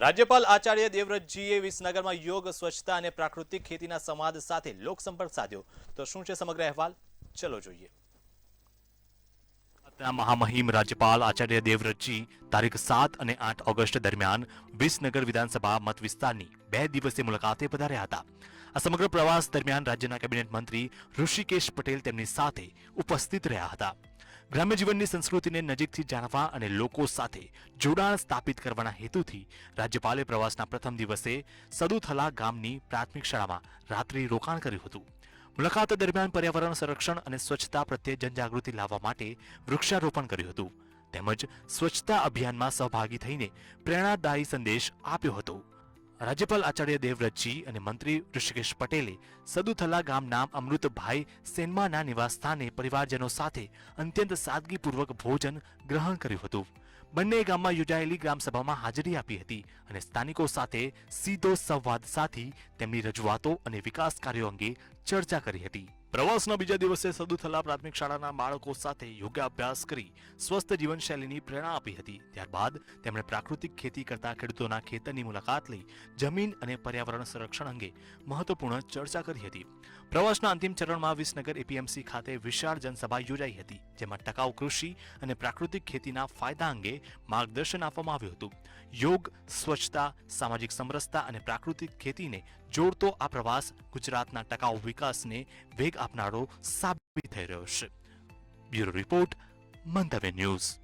રાજ્યપાલ આચાર્ય દેવવ્રતજીએ વિસનગરમાં યોગ, સ્વચ્છતા અને પ્રાકૃતિક ખેતીના સંવાદ સાથે લોકસંપર્ક સાધ્યો. તો શું છે સમગ્ર અહેવાલ? ચલો જોઈએ. મહામહિમ રાજ્યપાલ આચાર્ય દેવવ્રતજી તારીખ 7 અને 8 ઓગસ્ટ દરમિયાન વિસનગર વિધાનસભા મત વિસ્તારની 2 દિવસીય મુલાકાતે પધાર્યા હતા. આ સમગ્ર પ્રવાસ દરમિયાન રાજ્યના કેબિનેટ મંત્રી ઋષિકેશ પટેલ તેમની સાથે ઉપસ્થિત રહ્યા હતા. ગ્રામ્ય જીવનની સંસ્કૃતિને નજીકથી જાણવા અને લોકો સાથે જોડાણ સ્થાપિત કરવાના હેતુથી રાજ્યપાલે પ્રવાસના પ્રથમ દિવસે સદુથલા ગામની પ્રાથમિક શાળામાં રાત્રિ રોકાણ કર્યું હતું. મુલાકાત દરમિયાન પર્યાવરણ સંરક્ષણ અને સ્વચ્છતા પ્રત્યે જનજાગૃતિ લાવવા માટે વૃક્ષારોપણ કર્યું હતું તેમજ સ્વચ્છતા અભિયાનમાં સહભાગી થઈને પ્રેરણાદાયી સંદેશ આપ્યો હતો. રાજ્યપાલ આચાર્ય દેવવ્રતજી અને મંત્રી ઋષિકેશ પટેલે સદુથલા ગામના અમૃતભાઈ સેનમાના નિવાસસ્થાને પરિવારજનો સાથે અત્યંત સાદગીપૂર્વક ભોજન ગ્રહણ કર્યું હતું. બંને ગામમાં યોજાયેલી ગ્રામસભામાં હાજરી આપી હતી અને સ્થાનિકો સાથે સીધો સંવાદ સાધી તેમની રજૂઆતો અને વિકાસ કાર્યો અંગે ચર્ચા કરી હતી. પ્રવાસના બીજા દિવસે સદુથલા પ્રાથમિક શાળાના બાળકો સાથે યોગ્ય અભ્યાસ કરી સ્વસ્થ જીવનશૈલીની પ્રેરણા આપી હતી. ત્યારબાદ તેમણે પ્રાકૃતિક ખેતી કરતા ખેડૂતોના ખેતરની મુલાકાત લઈ જમીન અને પર્યાવરણ સંરક્ષણ અંગે મહત્વપૂર્ણ ચર્ચા કરી હતી. પ્રવાસના અંતિમ ચરણમાં વિસનગર એપીએમસી ખાતે વિશાળ જનસભા યોજાઈ હતી, જેમાં ટકાઉ કૃષિ અને પ્રાકૃતિક ખેતીના ફાયદા અંગે માર્ગદર્શન આપવામાં આવ્યું હતું. યોગ, સ્વચ્છતા, સામાજિક સમરસતા અને પ્રાકૃતિક ખેતીને જોડતો આ પ્રવાસ ગુજરાતના ટકાઉ વિકાસને વેગ આપનારો સાબિત થઈ રહ્યો છે. બ્યુરો રિપોર્ટ, મંતવ્ય ન્યૂઝ.